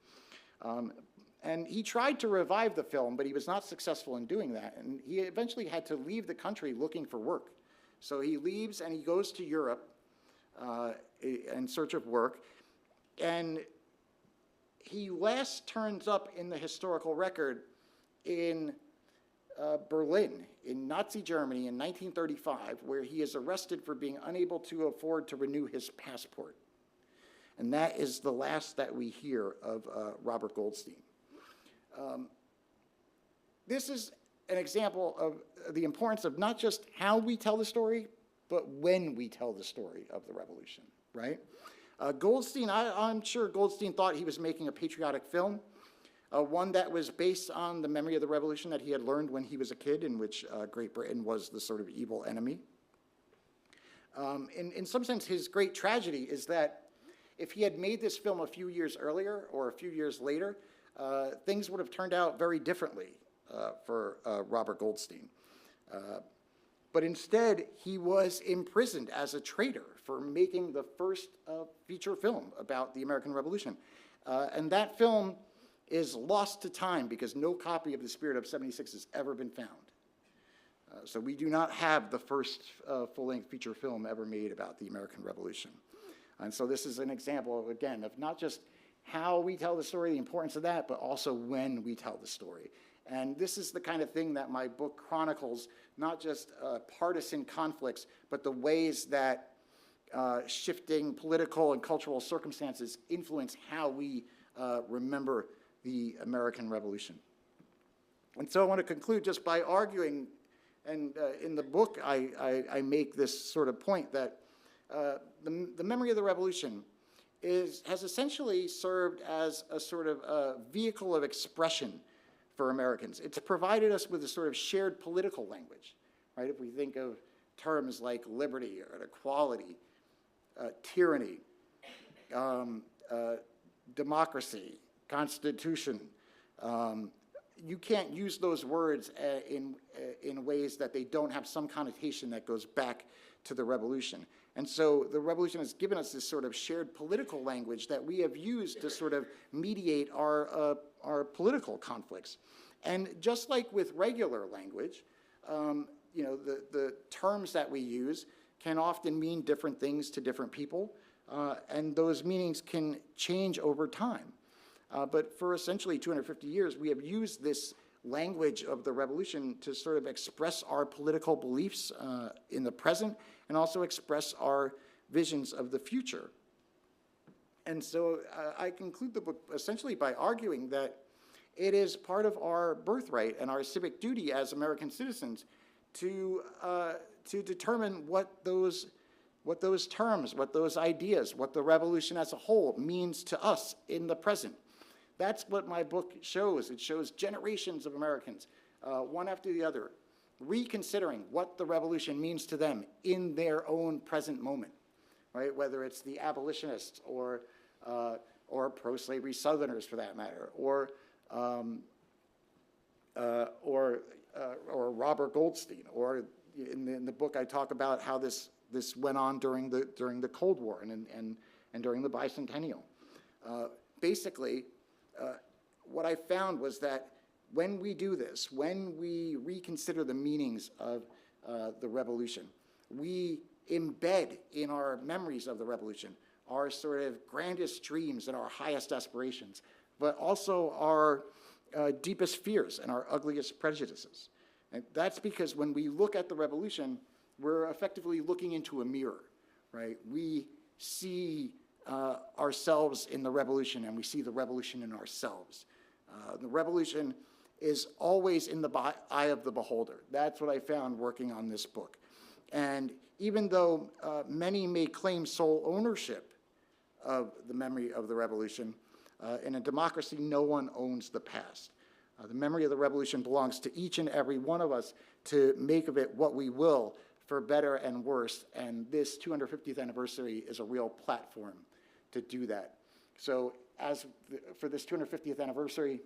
Speaker 2: And he tried to revive the film, but he was not successful in doing that. And he eventually had to leave the country looking for work. So he leaves and he goes to Europe in search of work. And he last turns up in the historical record in Berlin, in Nazi Germany in 1935, where he is arrested for being unable to afford to renew his passport. And that is the last that we hear of Robert Goldstein. This is an example of the importance of not just how we tell the story, but when we tell the story of the revolution, right? Goldstein, I'm sure Goldstein thought he was making a patriotic film, one that was based on the memory of the revolution that he had learned when he was a kid, in which Great Britain was the sort of evil enemy. In some sense, his great tragedy is that if he had made this film a few years earlier or a few years later, things would have turned out very differently for Robert Goldstein. But instead, he was imprisoned as a traitor for making the first feature film about the American Revolution. And that film is lost to time because no copy of The Spirit of '76 has ever been found. So we do not have the first full-length feature film ever made about the American Revolution. And so this is an example, of, again, of not just how we tell the story, the importance of that, but also when we tell the story. And this is the kind of thing that my book chronicles, not just partisan conflicts, but the ways that shifting political and cultural circumstances influence how we remember the American Revolution. And so I want to conclude just by arguing, and in the book I make this sort of point that the memory of the revolution has essentially served as a sort of vehicle of expression for Americans. It's provided us with a sort of shared political language, right? If we think of terms like liberty or equality, tyranny, democracy, constitution, you can't use those words in ways that they don't have some connotation that goes back to the revolution. And so the revolution has given us this sort of shared political language that we have used to sort of mediate our political conflicts. And just like with regular language, you know, the terms that we use can often mean different things to different people, and those meanings can change over time. But for essentially 250 years, we have used this language of the revolution to sort of express our political beliefs in the present and also express our visions of the future. And so I conclude the book essentially by arguing that it is part of our birthright and our civic duty as American citizens to determine what those terms, what those ideas, what the revolution as a whole means to us in the present. That's what my book shows. It shows generations of Americans, one after the other, reconsidering what the revolution means to them in their own present moment, right? Whether it's the abolitionists or pro-slavery Southerners, for that matter, or Robert Goldstein, or in the book I talk about how this went on during the Cold War and during the bicentennial. Basically,
Speaker 3: what I found was that when we do this, when we reconsider the meanings of the revolution, we embed in our memories of the revolution our sort of grandest dreams and our highest aspirations, but also our deepest fears and our ugliest prejudices. And that's because when we look at the revolution, we're effectively looking into a mirror, right? We see ourselves in the revolution, and we see the revolution in ourselves. The revolution is always in the eye of the beholder. That's what I found working on this book. And even though many may claim sole ownership of the memory of the revolution, in a democracy, no one owns the past. The memory of the revolution belongs to each and every one of us to make of it what we will, for better and worse, and this 250th anniversary is a real platform to do that. So for this 250th anniversary,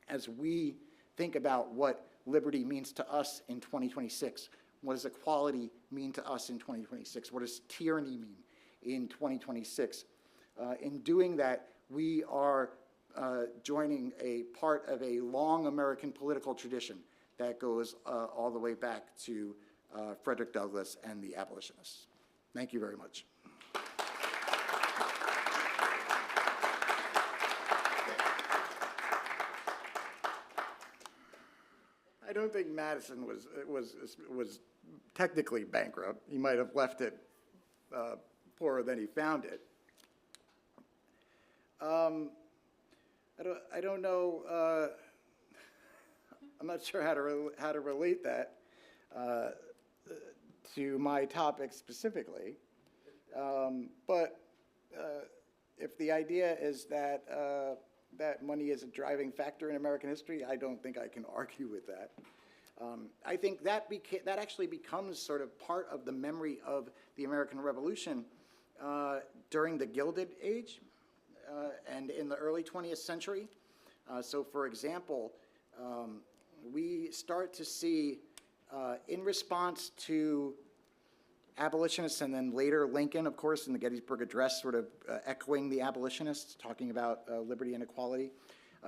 Speaker 3: as we think about what liberty means to us in 2026, what does equality mean to us in 2026? What does tyranny mean in 2026? In doing that, we are joining a part of a long American political tradition that goes all the way back to Frederick Douglass and the abolitionists. Thank you very much. I don't think Madison was technically bankrupt. He might have left it poorer than he found it. I don't know. I'm not sure how to relate that to my topic specifically. But if the idea is that that money is a driving factor in American history, I don't think I can argue with that. I think that actually becomes sort of part of the memory of the American Revolution during the Gilded Age and in the early 20th century. So for example, we start to see, in response to abolitionists and then later Lincoln, of course, in the Gettysburg Address, sort of echoing the abolitionists, talking about liberty and equality.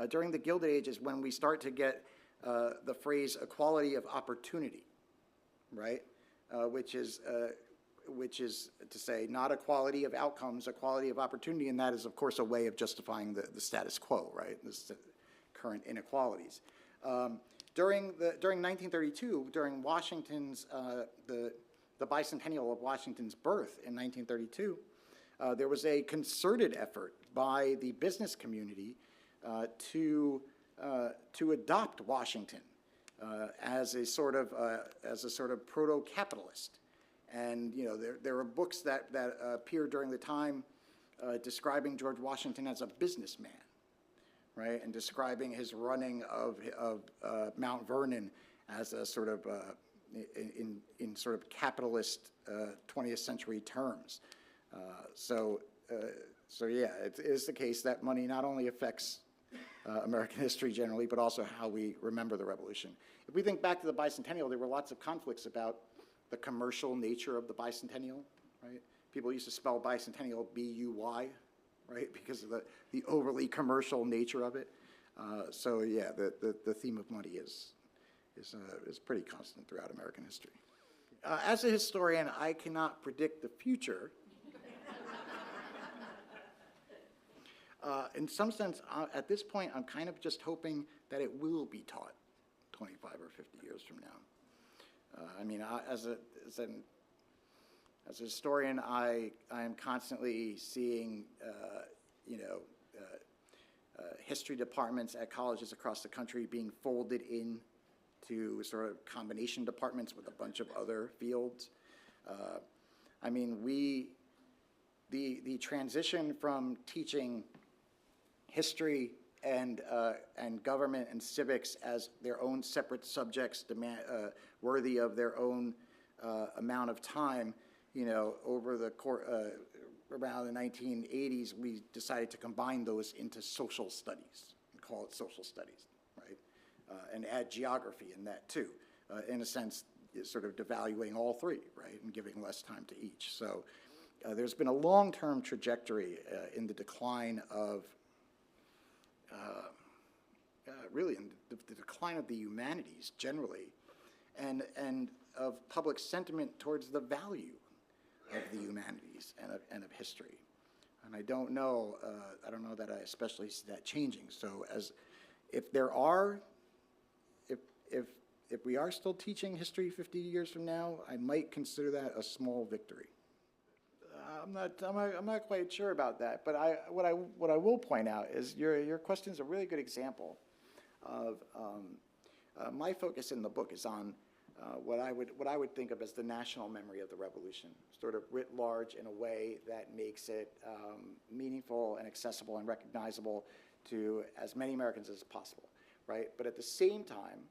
Speaker 3: During the Gilded Age is when we start to get the phrase equality of opportunity, right? Which is to say not equality of outcomes, equality of opportunity, and that is, of course, a way of justifying the status quo, right? The current inequalities. During 1932, during Washington's, the bicentennial of Washington's birth in 1932, there was a concerted effort by the business community to adopt Washington as a sort of proto-capitalist. And there were books that appeared during the time describing George Washington as a businessman, right, and describing his running of Mount Vernon as a sort of in sort of capitalist 20th century terms. So yeah, it is the case that money not only affects American history generally, but also how we remember the revolution. If we think back to the bicentennial, there were lots of conflicts about the commercial nature of the bicentennial, right? People used to spell bicentennial B-U-Y, right, because of the overly commercial nature of it. So yeah, the theme of money is pretty constant throughout American history. As a historian, I cannot predict the future. In some sense, at this point, I'm kind of just hoping that it will be taught 25 or 50 years from now. I mean, as a historian, I am constantly seeing, history departments at colleges across the country being folded into sort of combination departments with a bunch of other fields. I mean, the transition from teaching history and government and civics as their own separate subjects, worthy of their own amount of time, over the around the 1980s, we decided to combine those into social studies and call it social studies, right? And add geography in that too. In a sense, sort of devaluing all three, right, and giving less time to each. So there's been a long-term trajectory in the decline of really in the decline of the humanities generally, and of public sentiment towards the value of the humanities and of history. And I don't know that I especially see that changing. So if we are still teaching history 50 years from now, I might consider that a small victory. I'm not quite sure about that, but what I will point out is your question is a really good example of my focus in the book is on what I would think of as the national memory of the Revolution, sort of writ large in a way that makes it meaningful and accessible and recognizable to as many Americans as possible, right? But at the same time,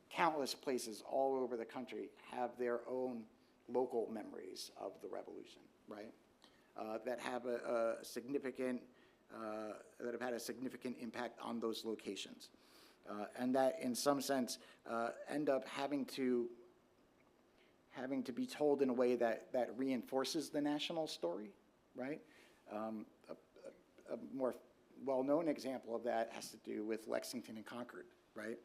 Speaker 3: countless places all over the country have their own local memories of the Revolution, right? That have a significant, that have had a significant impact on those locations. And that, in some sense, end up having to be told in a way that reinforces the national story, right? A more well-known example of that has to do with Lexington and Concord, right?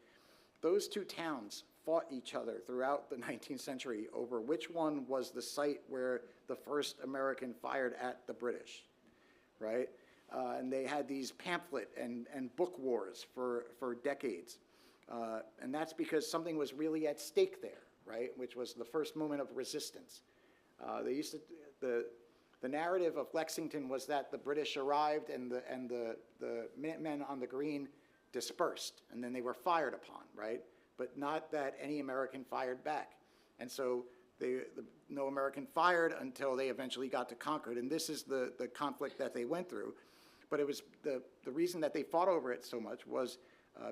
Speaker 3: Those two towns fought each other throughout the 19th century over which one was the site where the first American fired at the British, right? And they had these pamphlet and book wars for decades. And that's because something was really at stake there, right? Which was the first moment of resistance. The narrative of Lexington was that the British arrived and the Minutemen on the Green dispersed, and then they were fired upon, right? But not that any American fired back. And so no American fired until they eventually got to Concord, and this is the conflict that they went through. But it was the reason that they fought over it so much was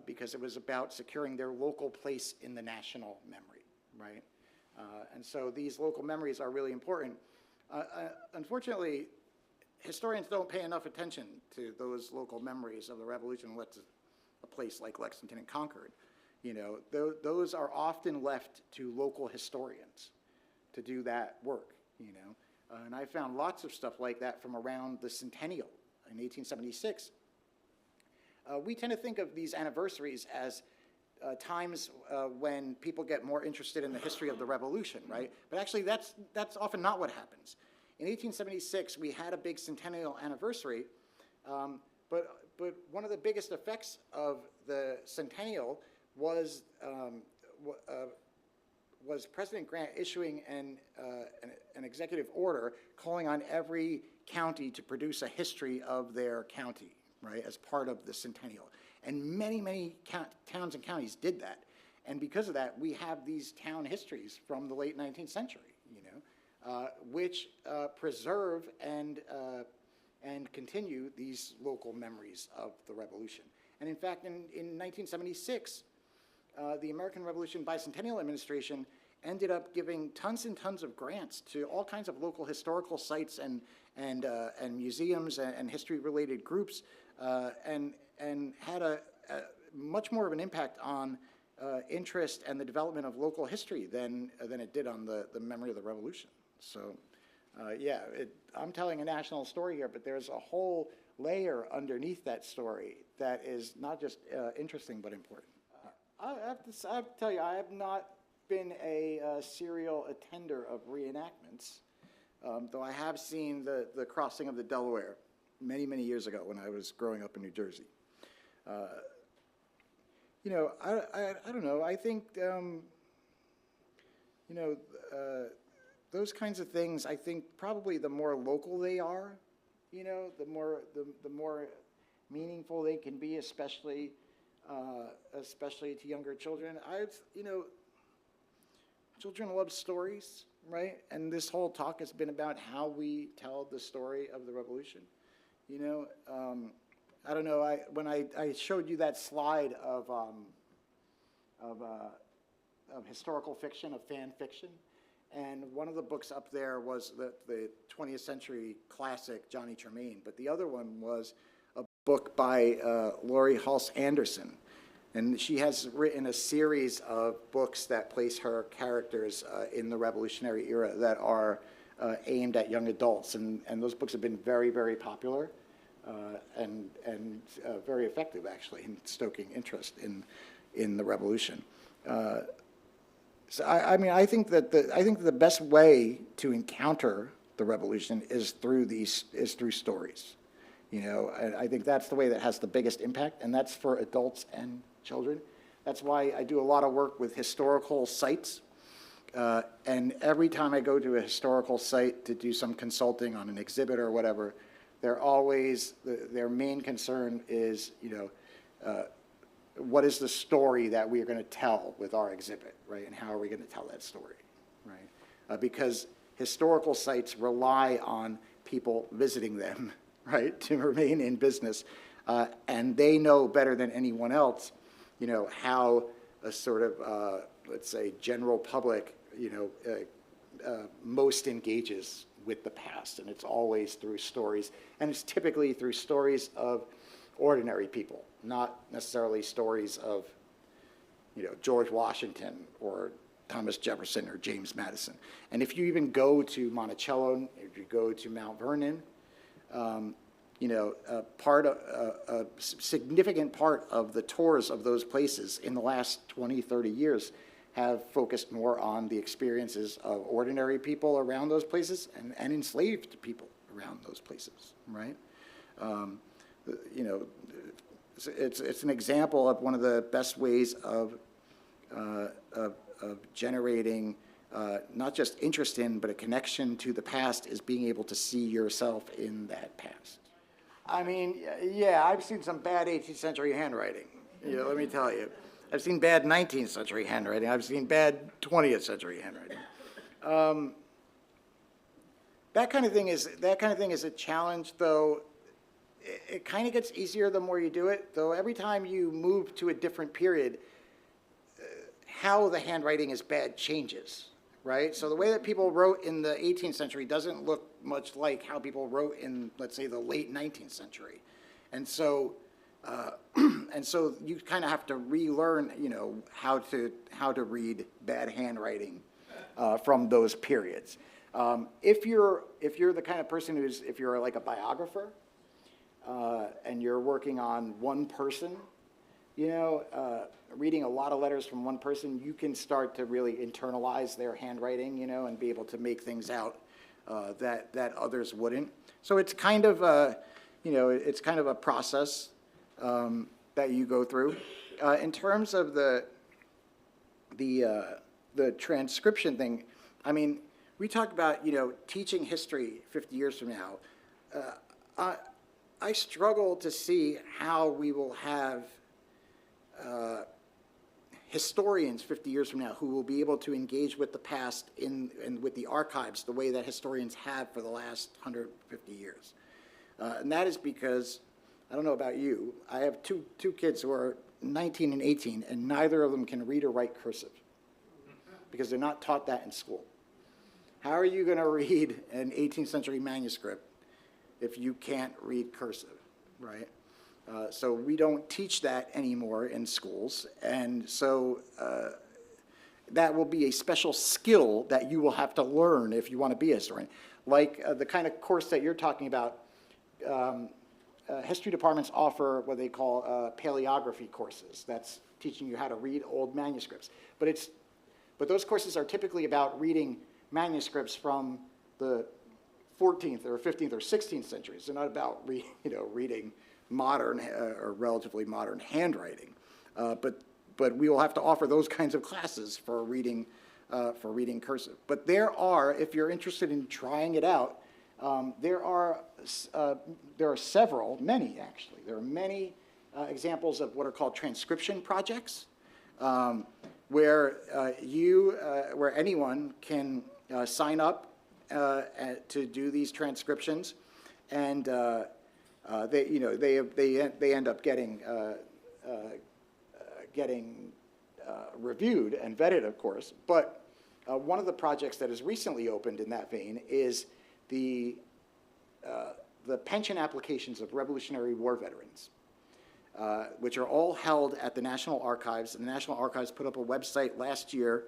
Speaker 3: because it was about securing their local place in the national memory, right? And so these local memories are really important. Unfortunately, historians don't pay enough attention to those local memories of the Revolution, what's a place like Lexington and Concord. You know, those are often left to local historians to do that work, you know. And I found lots of stuff like that from around the centennial in 1876. We tend to think of these anniversaries as times when people get more interested in the history of the Revolution, right? But actually, that's often not what happens. In 1876, we had a big centennial anniversary, but one of the biggest effects of the centennial was President Grant issuing an executive order calling on every county to produce a history of their county, right, as part of the centennial. And many towns and counties did that. And because of that, we have these town histories from the late 19th century, you know, which preserve and continue these local memories of the Revolution. And in fact, in 1976, the American Revolution Bicentennial Administration ended up giving tons and tons of grants to all kinds of local historical sites and museums and history-related groups, and had a much more of an impact on interest and the development of local history than it did on the memory of the Revolution. So, yeah, I'm telling a national story here, but there's a whole layer underneath that story that is not just interesting but important. I have to tell you, I have not been a serial attender of reenactments, though I have seen the crossing of the Delaware many years ago when I was growing up in New Jersey. You know, I don't know. I think, you know, those kinds of things, I think probably the more local they are, you know, the more meaningful they can be, especially to younger children. You know, children love stories, right? And this whole talk has been about how we tell the story of the Revolution. You know, I don't know. When I showed you that slide of historical fiction, of fan fiction, and one of the books up there was the 20th century classic Johnny Tremain, but the other one was a book by Laurie Halse Anderson. And she has written a series of books that place her characters in the Revolutionary era that are aimed at young adults. And those books have been very popular. and very effective, actually, in stoking interest in the revolution. So I mean, I think that the best way to encounter the revolution is through stories. You know, and I think that's the way that has the biggest impact, and that's for adults and children. That's why I do a lot of work with historical sites. And every time I go to a historical site to do some consulting on an exhibit or whatever, they're always, their main concern is, you know, what is the story that we are going to tell with our exhibit, right? And how are we going to tell that story, right? Because historical sites rely on people visiting them, right, to remain in business. And they know better than anyone else, you know, how a sort of, let's say, general public, you know, most engages with the past. And it's always through stories. And it's typically through stories of ordinary people, not necessarily stories of, you know, George Washington or Thomas Jefferson or James Madison. And if you even go to Monticello, if you go to Mount Vernon, you know, a significant part of the tours of those places in the last 20, 30 years have focused more on the experiences of ordinary people around those places and enslaved people around those places, right? You know, it's an example of one of the best ways of generating not just interest in, but a connection to the past is being able to see yourself in that past. I mean, yeah, I've seen some bad 18th century handwriting, you know, let me tell you. I've seen bad 19th century handwriting. I've seen bad 20th century handwriting. That kind of thing is a challenge, though. It kind of gets easier the more you do it, though. Every time you move to a different period, how the handwriting is bad changes, right? So the way that people wrote in the 18th century doesn't look much like how people wrote in, let's say, the late 19th century, and so you kind of have to relearn, you know, how to read bad handwriting from those periods. If you're the kind of person if you're like a biographer and you're working on one person, you know, reading a lot of letters from one person, you can start to really internalize their handwriting, you know, and be able to make things out that others wouldn't. So it's kind of you know, it's kind of a process that you go through. In terms of the transcription thing, I mean, we talk about, you know, teaching history 50 years from now. I struggle to see how we will have historians 50 years from now who will be able to engage with the past and with the archives the way that historians have for the last 150 years. And that is because, I don't know about you, I have two kids who are 19 and 18, and neither of them can read or write cursive because they're not taught that in school. How are you going to read an 18th century manuscript if you can't read cursive, right? So we don't teach that anymore in schools, and so that will be a special skill that you will have to learn if you want to be a historian. Like the kind of course that you're talking about, history departments offer what they call paleography courses. That's teaching you how to read old manuscripts. But those courses are typically about reading manuscripts from the 14th or 15th or 16th centuries. They're not about reading modern or relatively modern handwriting. But we will have to offer those kinds of classes for reading cursive. But there are, if you're interested in trying it out, there are many actually. There are many examples of what are called transcription projects, where anyone can sign up to do these transcriptions, and they end up getting reviewed and vetted, of course. But one of the projects that has recently opened in that vein is the pension applications of Revolutionary War veterans, which are all held at the National Archives. And the National Archives put up a website last year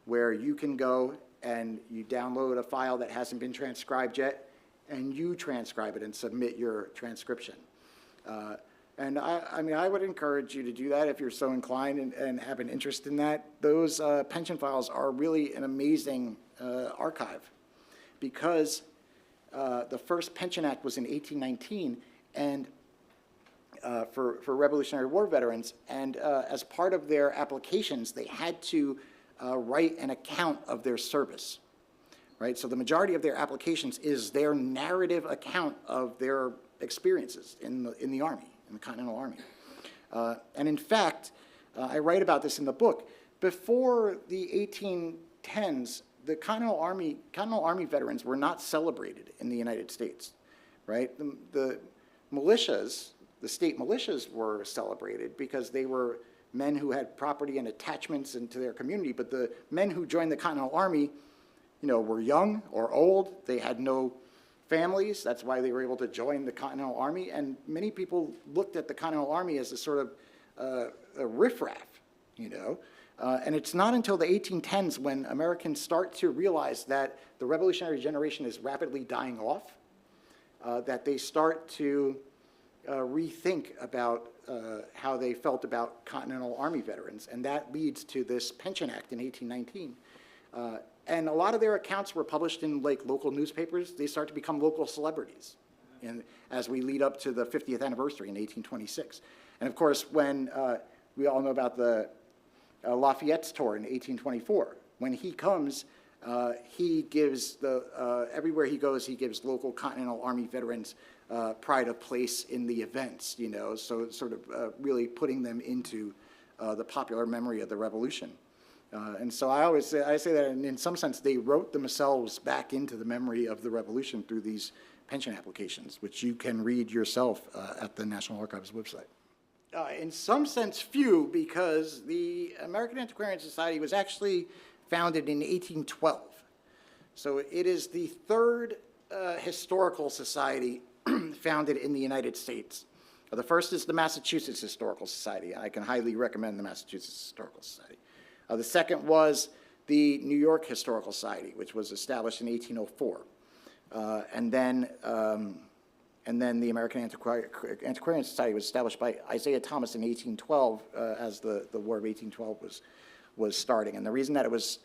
Speaker 3: where you can go and you download a file that hasn't been transcribed yet, and you transcribe it and submit your transcription. And I mean, I would encourage you to do that if you're so inclined and have an interest in that. Those pension files are really an amazing archive, because the first Pension Act was in 1819, and for Revolutionary War veterans, and as part of their applications, they had to write an account of their service, right? So the majority of their applications is their narrative account of their experiences in the Army, in the Continental Army. And in fact, I write about this in the book. Before the 1810s, the Continental Army veterans were not celebrated in the United States, right? The militias, the state militias, were celebrated because they were men who had property and attachments into their community. But the men who joined the Continental Army, you know, were young or old. They had no families. That's why they were able to join the Continental Army. And many people looked at the Continental Army as a sort of a riffraff, you know. And it's not until the 1810s when Americans start to realize that the revolutionary generation is rapidly dying off, that they start to rethink about how they felt about Continental Army veterans. And that leads to this Pension Act in 1819. And a lot of their accounts were published in like local newspapers. They start to become local celebrities as we lead up to the 50th anniversary in 1826. And of course, when we all know about the Lafayette's tour in 1824, when he comes, he gives everywhere he goes, he gives local Continental Army veterans pride of place in the events, you know, so sort of really putting them into the popular memory of the Revolution. And so I say that in some sense they wrote themselves back into the memory of the Revolution through these pension applications, which you can read yourself at the National Archives website. In some sense, few, because the American Antiquarian Society was actually founded in 1812. So it is the third historical society founded in the United States. The first is the Massachusetts Historical Society. I can highly recommend the Massachusetts Historical Society. The second was the New York Historical Society, which was established in 1804. And then the American Antiquarian Society was established by Isaiah Thomas in 1812 as the War of 1812 was starting. And the reason that it was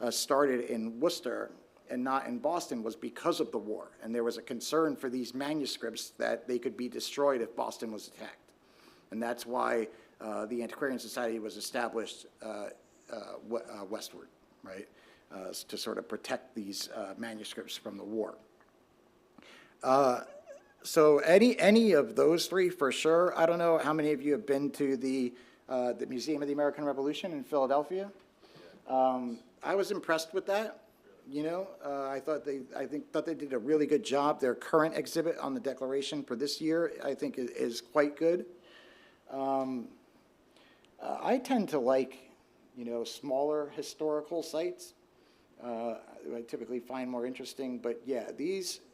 Speaker 3: started in Worcester and not in Boston was because of the war. And there was a concern for these manuscripts that they could be destroyed if Boston was attacked. And that's why the Antiquarian Society was established westward, right, to sort of protect these manuscripts from the war. So any of those three for sure. I don't know how many of you have been to the Museum of the American Revolution in Philadelphia. I was impressed with that. You know, I thought they did a really good job. Their current exhibit on the Declaration for this year, I think, is quite good. I tend to like, you know, smaller historical sites. I typically find more interesting, but yeah,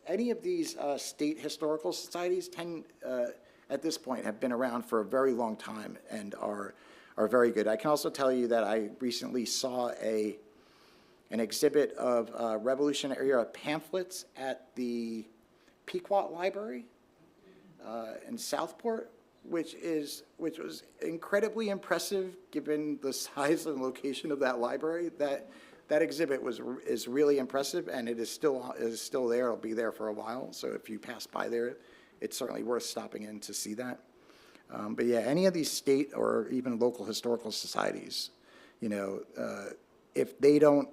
Speaker 3: any of these state historical societies tend, at this point, have been around for a very long time and are very good. I can also tell you that I recently saw an exhibit of Revolutionary era pamphlets at the Pequot Library in Southport, which was incredibly impressive given the size and location of that library. That exhibit is really impressive, and it is still there. It'll be there for a while. So if you pass by there, it's certainly worth stopping in to see that. But yeah, any of these state or even local historical societies, you know, if they don't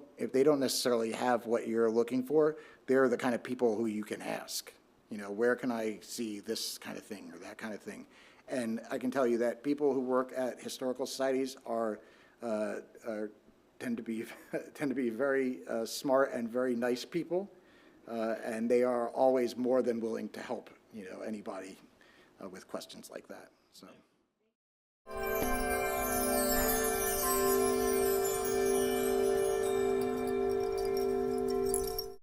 Speaker 3: necessarily have what you're looking for, they're the kind of people who you can ask. You know, where can I see this kind of thing or that kind of thing? And I can tell you that people who work at historical societies tend to be very smart and very nice people, and they are always more than willing to help, you know, anybody with questions like that. So.